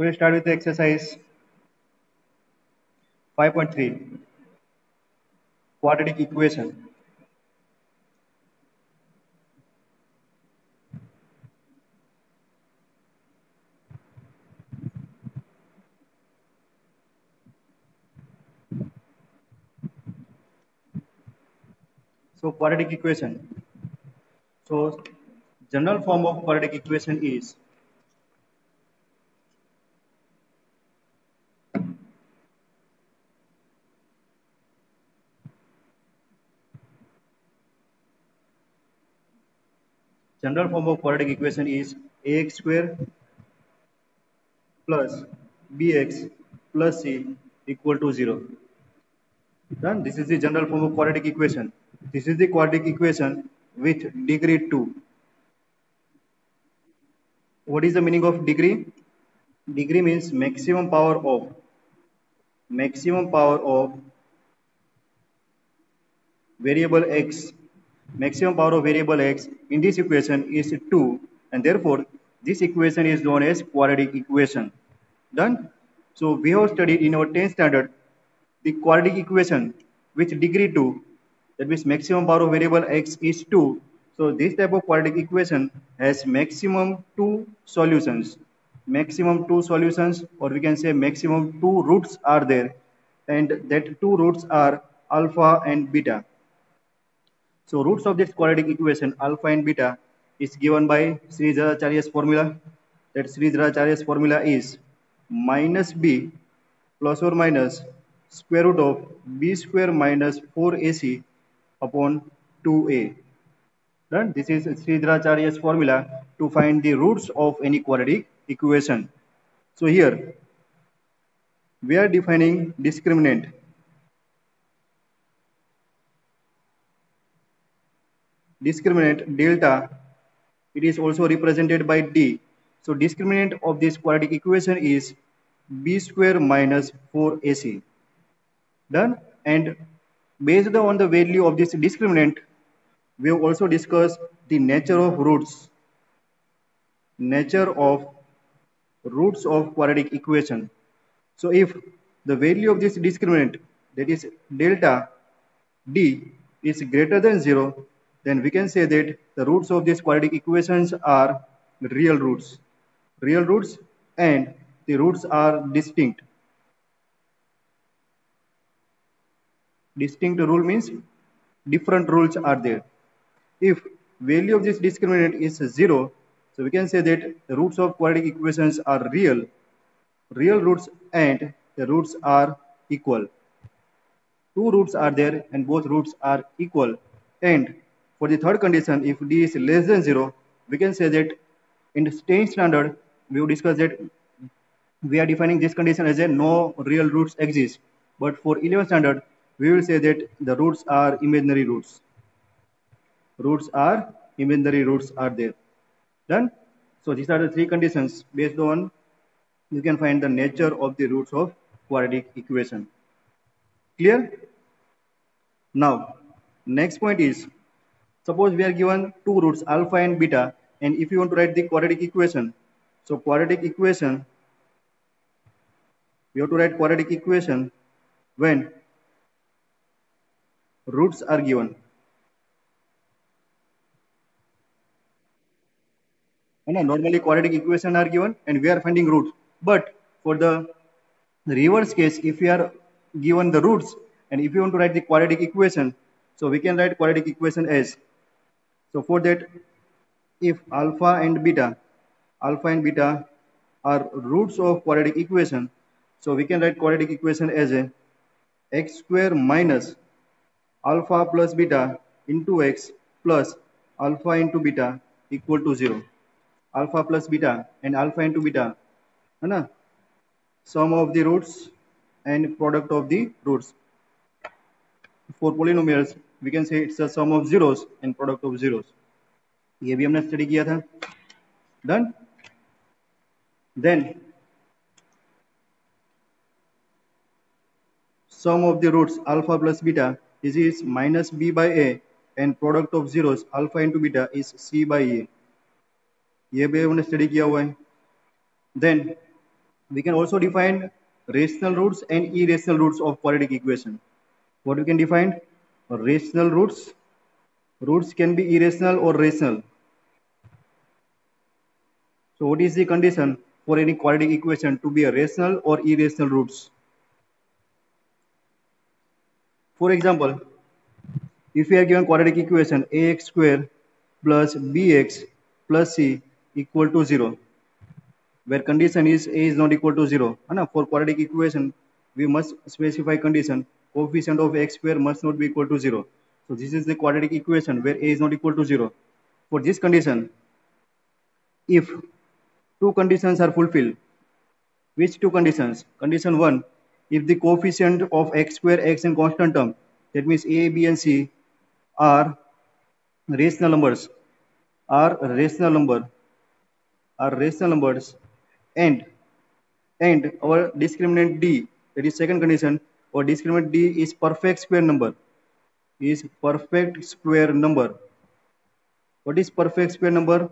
So we start with the exercise 5.3, quadratic equation. So quadratic equation. So general form of quadratic equation is ax square plus bx plus c equal to 0. Done. This is the general form of quadratic equation. This is the quadratic equation with degree 2. What is the meaning of degree? Degree means maximum power of variable x. Maximum power of variable x in this equation is 2, and therefore this equation is known as quadratic equation. Done. So we have studied in our 10th standard the quadratic equation with degree 2, that means maximum power of variable x is 2. So this type of quadratic equation has maximum 2 solutions. Maximum 2 solutions, or we can say maximum 2 roots are there, and that 2 roots are alpha and beta. So roots of this quadratic equation alpha and beta is given by Sridharacharya's formula. That Sridharacharya's formula is minus b plus or minus square root of b square minus 4ac upon 2a. Right? This is Sridharacharya's formula to find the roots of any quadratic equation. So here we are defining discriminant. Discriminant delta, it is also represented by d. So discriminant of this quadratic equation is b square minus 4ac. Done. And based on the value of this discriminant, we have also discussed the nature of roots. Nature of roots of quadratic equation. So if the value of this discriminant, that is delta d, is greater than 0, then we can say that the roots of these quadratic equations are real roots. Real roots, and the roots are distinct. Distinct rule means different rules are there. If value of this discriminant is 0, so we can say that the roots of quadratic equations are real roots, and the roots are equal. Two roots are there and both roots are equal. And for the third condition, if d is less than 0, we can say that in the 10th standard, we will discuss that we are defining this condition as a no real roots exist. But for 11th standard, we will say that the roots are imaginary roots. Roots are imaginary roots are there. Done. So these are the three conditions based on you can find the nature of the roots of quadratic equation. Clear? Now, next point is, suppose we are given two roots alpha and beta, and if you want to write the quadratic equation, so quadratic equation, we have to write quadratic equation when roots are given. And normally quadratic equation are given and we are finding roots. But for the reverse case, if we are given the roots and if you want to write the quadratic equation, so we can write quadratic equation as, so for that, if alpha and beta are roots of quadratic equation, so we can write quadratic equation as a x square minus alpha plus beta into x plus alpha into beta equal to 0. Alpha plus beta and alpha into beta, है sum of the roots and product of the roots. For polynomials, we can say it's a sum of zeros and product of zeros. ये भी हमने study किया था. Done. Then sum of the roots alpha plus beta is minus b by a, and product of zeros alpha into beta is c by a. ये भी हमने study किया हुआ है. Then We can also define rational roots and irrational roots of quadratic equation. What we can define? Rational roots. Roots can be irrational or rational. So what is the condition for any quadratic equation to be a rational or irrational roots? For example, if we are given quadratic equation ax square plus bx plus c equal to 0, where condition is a is not equal to 0. For quadratic equation, we must specify condition coefficient of x square must not be equal to 0. So this is the quadratic equation where a is not equal to 0. For this condition, if two conditions are fulfilled, which two conditions? Condition 1, if the coefficient of x square, x in constant term, that means a, b and c are rational numbers, are rational numbers, and our discriminant d, that is second condition, our discriminant d is perfect square number. What is perfect square number?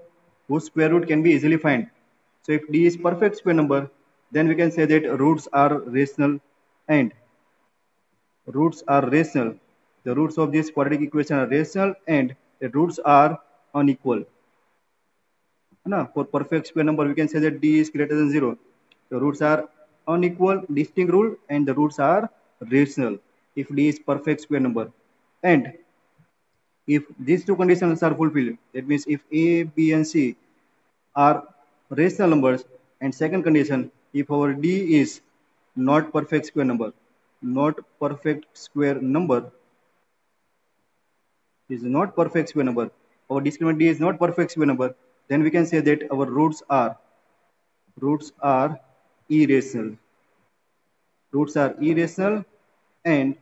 Whose square root can be easily found. So if d is perfect square number, then we can say that roots are rational and roots are rational. The roots of this quadratic equation are rational and the roots are unequal. For perfect square number, we can say that d is greater than 0. The roots are unequal, distinct rule, and the roots are rational if d is perfect square number. And if these two conditions are fulfilled, that means if a, b, and c are rational numbers, and second condition, if our d is not perfect square number, is not perfect square number, our discriminant d is not perfect square number, then we can say that our roots are irrational. Roots are irrational and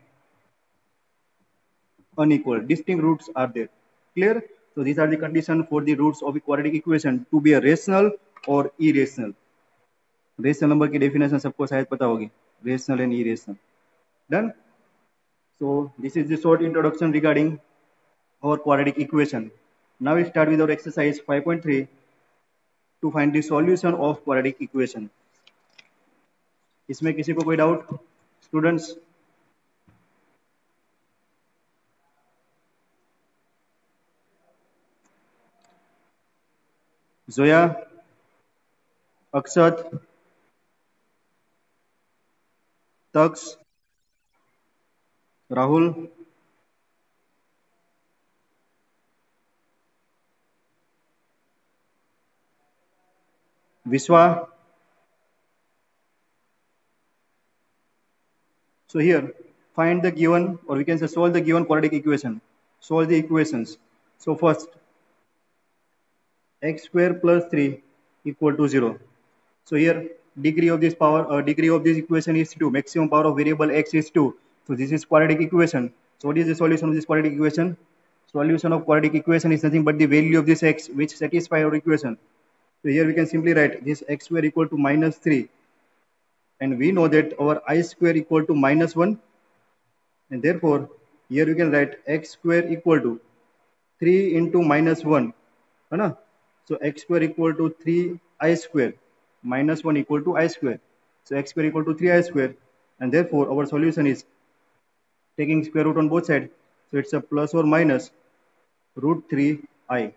unequal. Distinct roots are there. Clear? So these are the conditions for the roots of a quadratic equation to be a rational or irrational. Rational number की definition सबको शायद पता होगी, rational and irrational. Done. So this is the short introduction regarding our quadratic equation. Now we start with our exercise 5.3 to find the solution of quadratic equation. इसमें किसी को कोई doubt students? Zoya, अक्षत, तक्ष, राहुल, विश्वा. So here find the given, or we can say solve the given quadratic equation. Solve the equations. So first, x square plus 3 equal to 0. So here degree of this equation is 2. Maximum power of variable x is 2. So this is quadratic equation. So what is the solution of this quadratic equation? Solution of quadratic equation is nothing but the value of this x which satisfy our equation. So here we can simply write this x square equal to minus 3. And we know that our I square equal to minus 1. And therefore, here we can write x square equal to 3 into minus 1. So x square equal to 3i square minus 1 equal to I square. So x square equal to 3i square. And therefore, our solution is taking square root on both sides. So it's a plus or minus root 3i.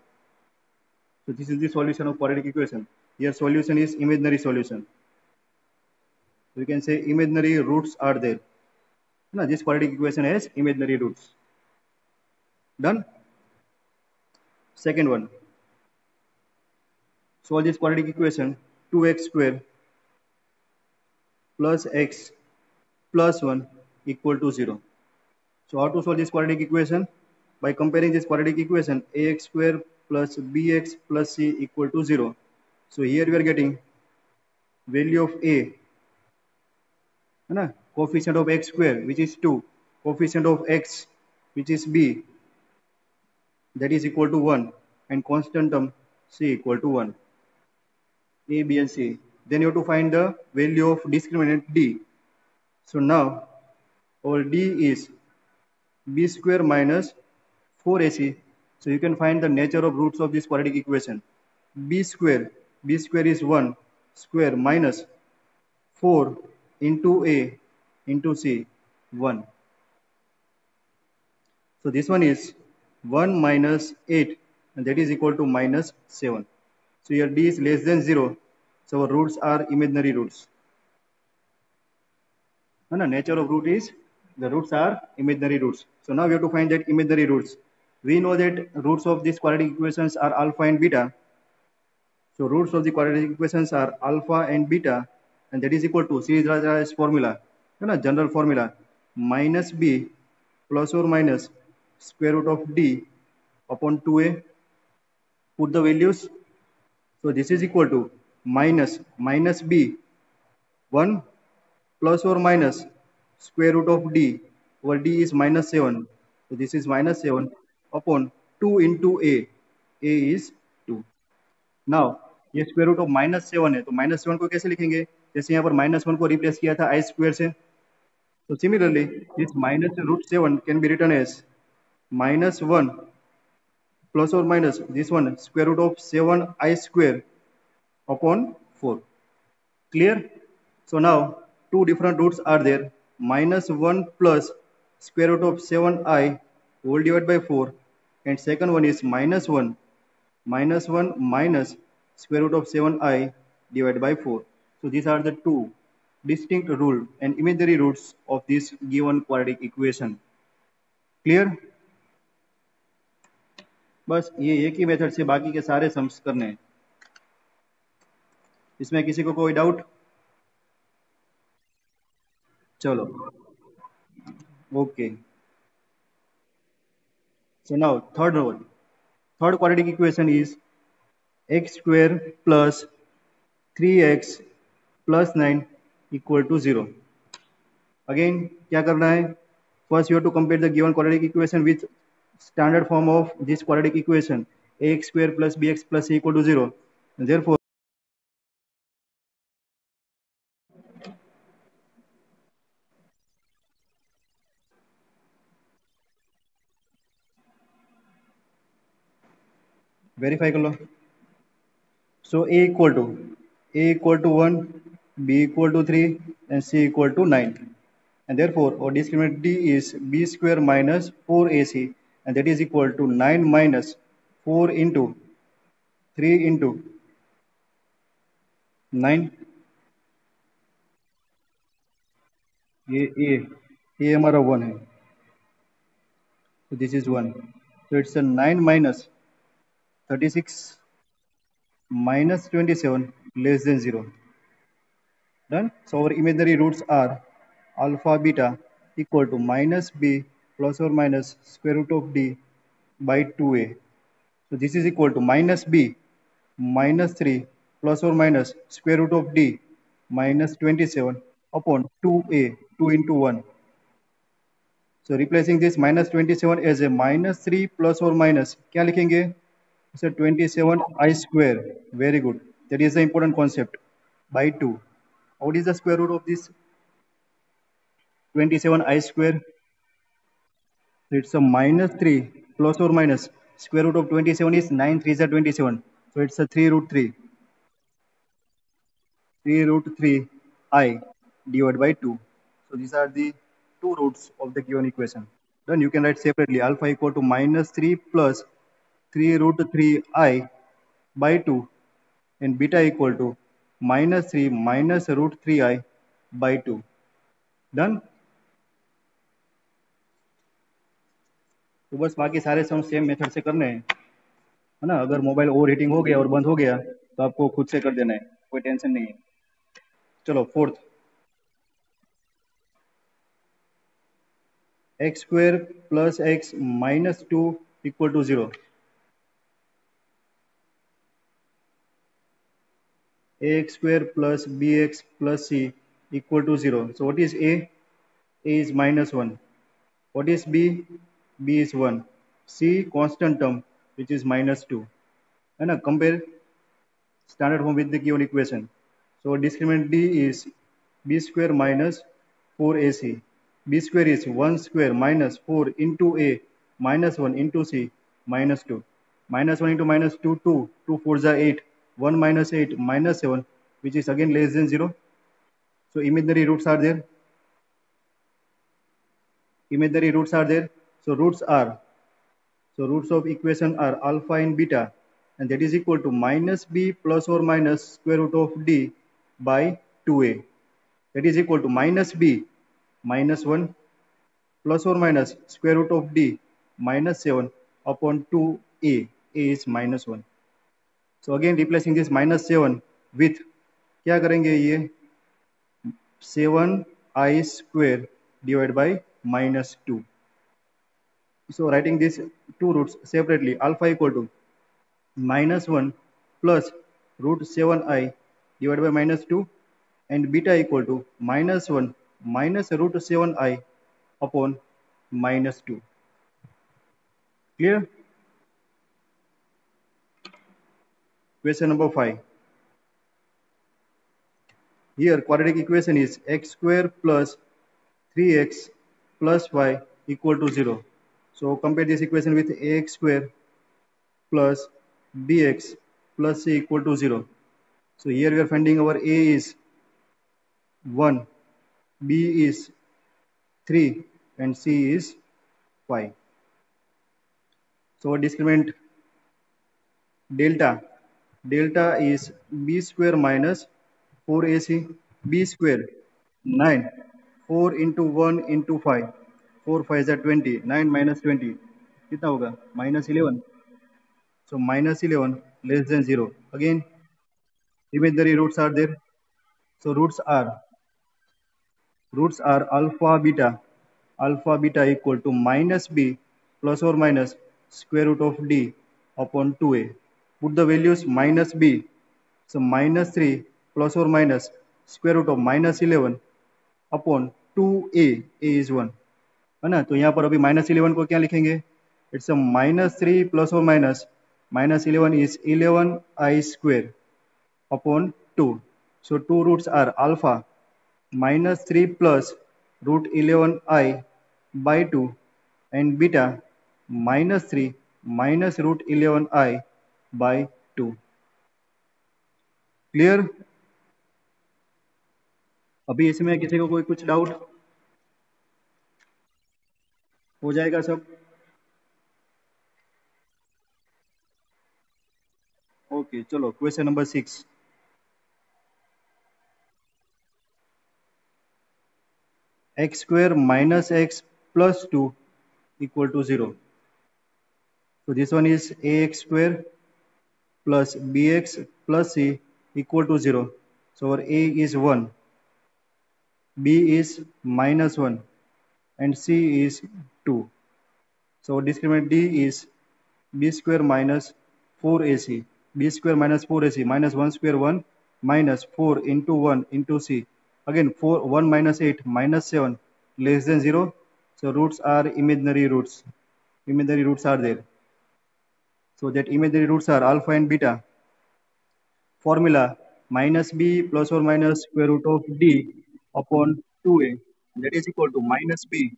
So this is the solution of quadratic equation. Here solution is imaginary solution. We can say imaginary roots are there. This quadratic equation has imaginary roots. Done. Second one. Solve this quadratic equation 2x square plus x plus 1 equal to 0. So how to solve this quadratic equation? By comparing this quadratic equation ax square plus bx plus c equal to 0. So here we are getting value of a, coefficient of x square which is 2, coefficient of x which is b, that is equal to 1, and constant term c equal to 1. A, B and C. Then you have to find the value of discriminant d. So now our d is b square minus 4ac. So you can find the nature of roots of this quadratic equation. B square is 1 square minus 4 into A into C, 1. So this one is 1 minus 8, and that is equal to minus 7. So here D is less than 0. So our roots are imaginary roots. And the nature of root is the roots are imaginary roots. So now we have to find that imaginary roots. We know that roots of these quadratic equations are alpha and beta. So roots of the quadratic equations are alpha and beta, and that is equal to series formula, general formula, minus b plus or minus square root of d upon 2a. Put the values. So this is equal to minus b 1 plus or minus square root of d, where d is minus 7. So this is minus 7 upon 2 into a. A is 2. Now ये square root of -7 है, तो -7 को कैसे लिखेंगे? जैसे यहाँ पर -1 को रिप्लेस किया था आई स्क्वायर से, तो similarly this -√7 can be written as -1 plus और minus this one square root of 7 I square upon 4. Clear? So now two different roots are there. -1 plus square root of 7i whole divided by 4, and second one is -1 minus square root of 7i divided by 4. So these are the two distinct rule and imaginary roots of this given quadratic equation. Clear? बस ये एक ही method से बाकी के सारे sums करने हैं. इसमें किसी को कोई डाउट? चलो, okay. So now third quadratic equation is x square plus 3x plus 9 equal to 0. Again क्या करना है? First you have to compare the given quadratic equation with standard form of this quadratic equation, ax square plus bx plus c equal to 0. And therefore verify कर लो. So a equal to 1, b equal to 3, and c equal to 9. And therefore our discriminant d is b square minus 4ac, and that is equal to 9 minus 4 into 3 into 9. ये हमारा 1 है, so this is 1. So it's a 9 minus 36 minus 27 less than 0. Done. So our imaginary roots are alpha beta equal to minus b plus or minus square root of d by 2a. So this is equal to minus b minus 3 plus or minus square root of d minus 27 upon 2a, 2 into 1. So replacing this minus 27 as a minus 3 plus or minus, क्या लिखेंगे? So 27 I square. Very good. That is the important concept. By 2. What is the square root of this 27 I square? So it's a minus 3 plus or minus square root of 27 is 9 3s are 27. So it's a 3 root 3. 3 root 3 I divided by 2. So these are the two roots of the given equation. Then you can write separately alpha equal to minus 3 plus 3 root 3 I by 2, and beta equal to minus 3 minus root 3 I by 2. Done? तो बस बाकी सारे सम same method से करने हैं, है ना. अगर मोबाइल ओवर हीटिंग हो गया और बंद हो गया तो आपको खुद से कर देना है, कोई टेंशन नहीं है. चलो fourth, x square plus x minus 2 equal to 0. ax square plus bx plus c equal to 0. So what is a? A is minus 1. What is b? B is 1. C constant term, which is minus 2. And compare standard form with the given equation. So discriminant d is b square minus 4ac. B square is 1 square minus 4 into a minus 1 into c minus 2. Minus 1 into minus 2, 2. 2 4s are 8. 1 minus 8 minus 7, which is again less than 0. So imaginary roots are there. Imaginary roots are there. So roots of equation are alpha and beta, and that is equal to minus b plus or minus square root of d by 2a. That is equal to minus b minus 1 plus or minus square root of d minus 7 upon 2a. A is minus 1. So again replacing this minus 7 with क्या करेंगे ये 7i square divided by minus 2. So writing these two roots separately, alpha equal to minus 1 plus root 7i divided by minus 2, and beta equal to minus 1 minus root 7i upon minus 2. Clear? Question number 5. Here quadratic equation is x square plus 3x plus y equal to 0. So compare this equation with ax square plus bx plus c equal to 0. So here we are finding our a is 1, b is 3, and c is 5. So discriminant delta is b square minus 4ac, b square 9, 4 into 1 into 5, 4 5 is 20, 9 minus 20 कितना होगा minus 11. So minus 11 less than 0. Again imaginary roots are there. So roots are alpha beta equal to minus b plus or minus square root of d upon 2a. Put the values minus b, so minus 3 plus or minus square root of minus 11 upon 2a, a is 1 है ना. तो यहाँ पर अभी minus 11 को क्या लिखेंगे, it's a minus 3 plus or minus 11 is 11i square upon 2. So two roots are alpha minus 3 plus root 11i by 2, and beta minus 3 minus root 11i by 2. Clear? अभी इसमें किसी को कोई कुछ डाउट हो जाएगा सब? ओके चलो question number 6. x square minus x plus 2 equal to 0. So this one is ax square plus bx plus c equal to 0. So our a is 1, b is minus 1, and c is 2. So discriminant d is b square minus 4ac. b square minus 4ac minus 1 square 1 minus 4 into 1 into c. Again 4 1 minus 8 minus 7 less than 0. So roots are imaginary roots. Imaginary roots are there. So that imaginary roots are alpha and beta. Formula minus b plus or minus square root of d upon 2a, that is equal to minus b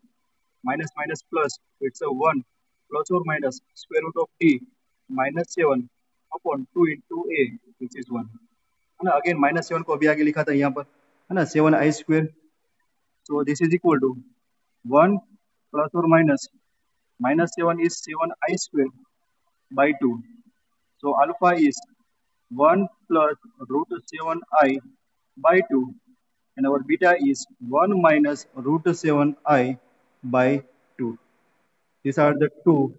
minus minus plus, it's a 1 plus or minus square root of d minus 7 upon 2 into a, which is 1 है ना. Again minus 7 को अभी आगे लिखा था यहाँ पर है ना, 7i square. So this is equal to 1 plus or minus 7 is 7i square by 2. So alpha is 1 plus root 7i by 2, and our beta is 1 minus root 7i by 2. These are the two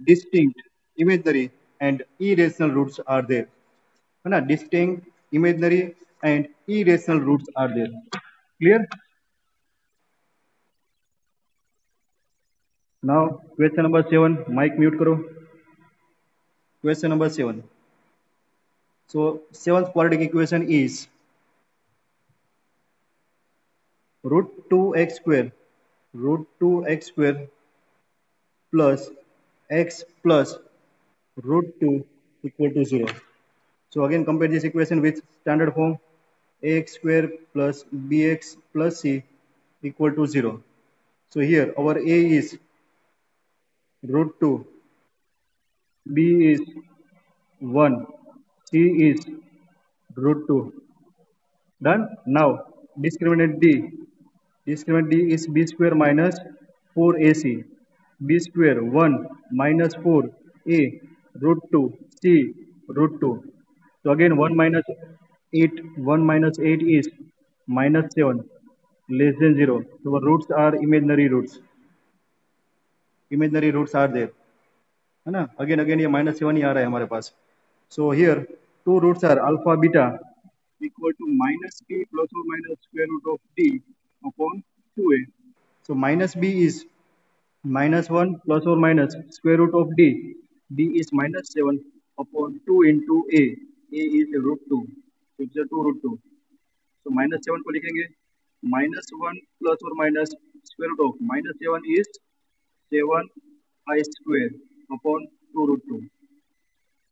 distinct imaginary and irrational roots are there. Distinct imaginary and irrational roots are there. Clear? Now question number 7. Mic mute karo. Question number 7. So seventh quadratic equation is root 2x square plus x plus root 2 equal to 0. So again compare this equation with standard form, ax square plus bx plus c equal to 0. So here our a is root 2, b is 1, c is root 2. Done. Now discriminant D. Discriminant D is b square minus 4ac. B square 1 minus 4a root 2 c root 2. So again 1 minus 8, 1 minus 8 is minus 7 less than 0. So our roots are imaginary roots. Imaginary roots are there. है ना? Again ये minus 7 ही आ रहा है हमारे पास. So here two roots are alpha beta equal to minus b plus or minus square root of d upon 2a. So minus b is minus 1 plus or minus square root of d. D is minus 7 upon 2 into a. A is root 2. So it's a 2 root 2. So minus 7 को लिखेंगे minus 1 plus or minus square root of minus 7 is 7 I square upon 2 root 2.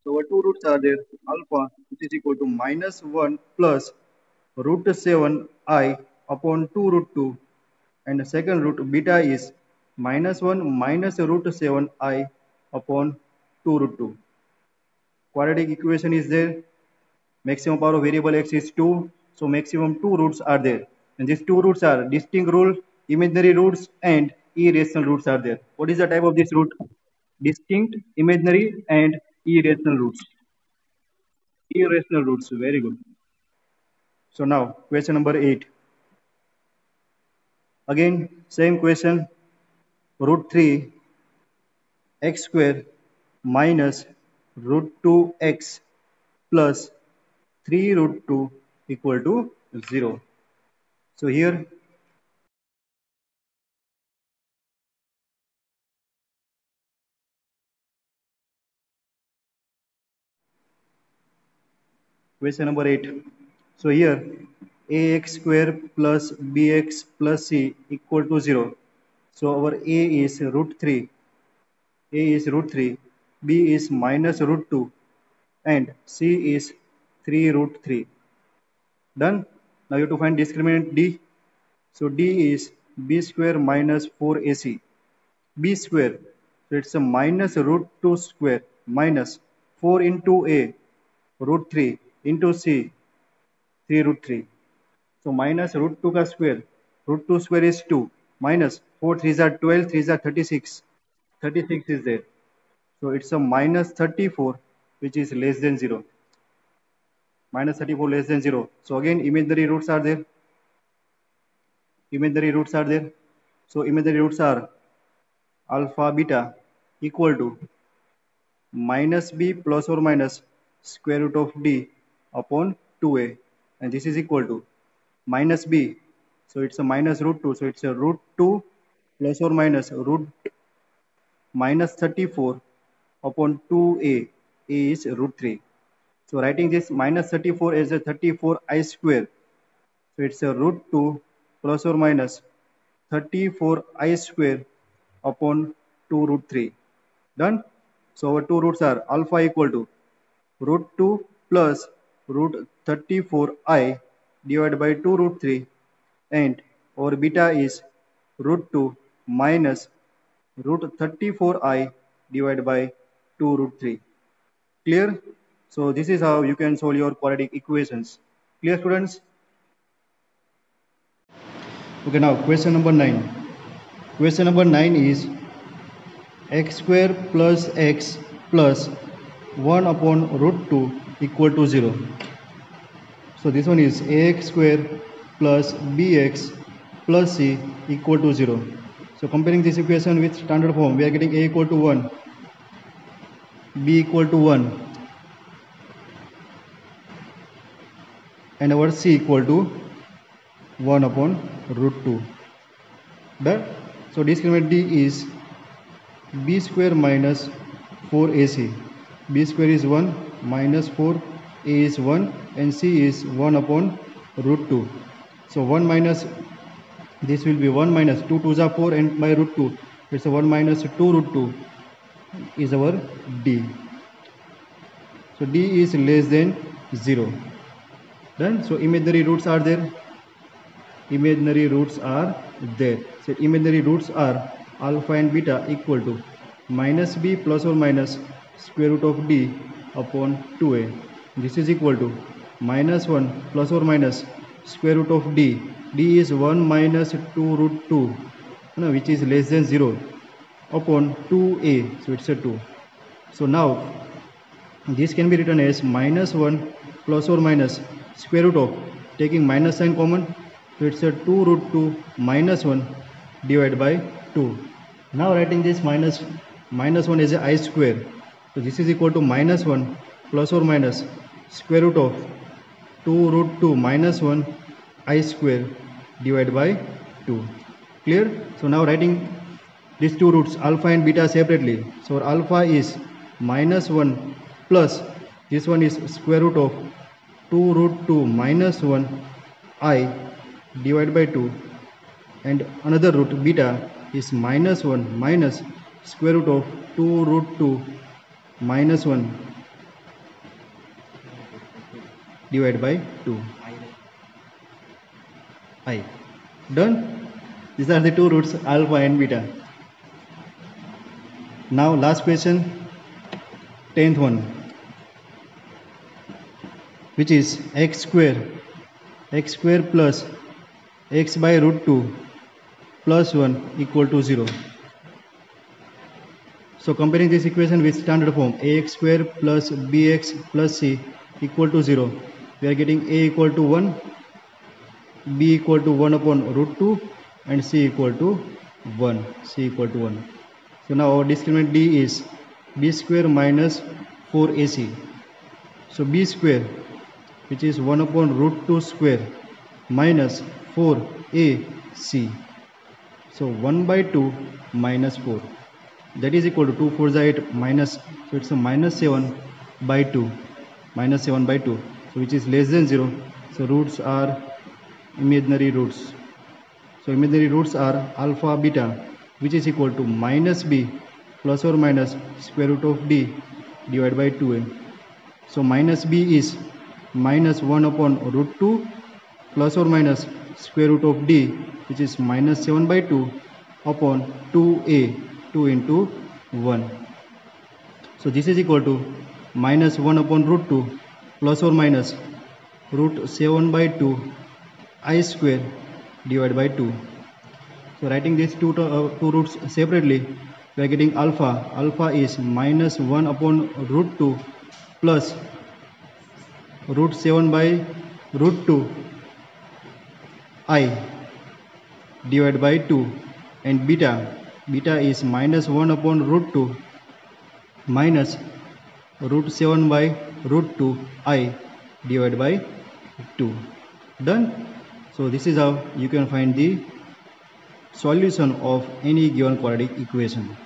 So our two roots are there. Alpha, which is equal to minus 1 plus root 7 I upon 2 root 2. And the second root beta is minus 1 minus root 7 I upon 2 root 2. Quadratic equation is there. Maximum power of variable x is 2. So maximum two roots are there. And these two roots are distinct rule, imaginary roots and irrational roots are there. What is the type of this root? Distinct, imaginary and irrational roots. Irrational roots, very good. So now question number 8. Again same question, root 3 x square minus root 2x plus 3 root 2 equal to 0. So here question number 8. So here ax square plus bx plus c equal to 0. So our a is root 3, a is root 3, b is minus root 2 and c is 3 root 3. Done. Now you have to find discriminant d. So d is b square minus 4ac. B square, so it's a minus root 2 square minus 4 into a root 3 into c 3 root 3. So minus root 2 ka square, root 2 square is 2 minus 4 3s are 12, 3s are 36. 36 is there. So it's a minus 34 which is less than 0. Minus 34 less than 0. So again imaginary roots are there. Imaginary roots are there. So imaginary roots are alpha beta equal to minus b plus or minus square root of d upon 2a, and this is equal to minus b, so it's a minus root 2, so it's a root 2 plus or minus root minus 34 upon 2a, a is root 3. So writing this minus 34 as a 34 I square, so it's a root 2 plus or minus 34 I square upon 2 root 3. Done. So our two roots are alpha equal to root 2 plus root 34i divided by 2 root 3, and our beta is root 2 minus root 34i divided by 2 root 3. Clear? So this is how you can solve your quadratic equations. Clear, students? Okay, now question number 9. Question number 9 is x square plus x plus 1 upon root 2 equal to 0. So this one is ax square plus bx plus c equal to 0. So comparing this equation with standard form, we are getting a equal to 1, b equal to 1 and our c equal to 1 upon root 2. Done. So discriminant d is b square minus 4ac. B square is 1 minus 4, a is 1 and c is 1 upon root 2. So 1 minus, this will be 1 minus 2 2s are 4 and by root 2 it's a 1 minus 2 root 2 is our d. So d is less than 0. Done. So imaginary roots are there. Imaginary roots are there. So imaginary roots are alpha and beta equal to minus b plus or minus square root of d upon 2a. This is equal to minus 1 plus or minus square root of d. D is 1 minus 2 root 2, which is less than 0 upon 2a. So it's a 2. So now this can be written as minus 1 plus or minus square root of, taking minus sign common, so it's a 2 root 2 minus 1 divided by 2. Now writing this minus 1 as a I square. So this is equal to minus 1 plus or minus square root of 2 root 2 minus 1 I square divided by 2. Clear? So now writing these two roots alpha and beta separately. So alpha is minus 1 plus this one is square root of 2 root 2 minus 1 I divided by 2, and another root beta is minus 1 minus square root of 2 root 2 minus 1 divided by 2 I. Done? These are the two roots alpha and beta. Now last question, 10th one, which is x square plus x by root 2 plus 1 equal to 0. So comparing this equation with standard form, ax square plus bx plus c equal to 0, we are getting a equal to 1, b equal to 1 upon root 2, and c equal to 1. So now our discriminant d is b square minus 4ac. So b square, which is 1 upon root 2 square minus 4ac. So 1 by 2 minus 4. That is equal to 2 4 is 8 minus. So it's a minus 7 by 2. So which is less than 0. So roots are imaginary roots. So imaginary roots are alpha beta, which is equal to minus b plus or minus square root of d divided by 2a. So minus b is minus 1 upon root 2 plus or minus square root of d, which is minus 7 by 2 upon 2a, 2 into 1. So this is equal to minus 1 upon root 2 plus or minus root 7 by 2 I square divided by 2. So writing these two roots separately, we are getting alpha. Alpha is minus 1 upon root 2 plus root 7 by root 2 I divided by 2, and beta is minus 1 upon root 2 minus root 7 by root 2 I divided by 2. Done? So this is how you can find the solution of any given quadratic equation.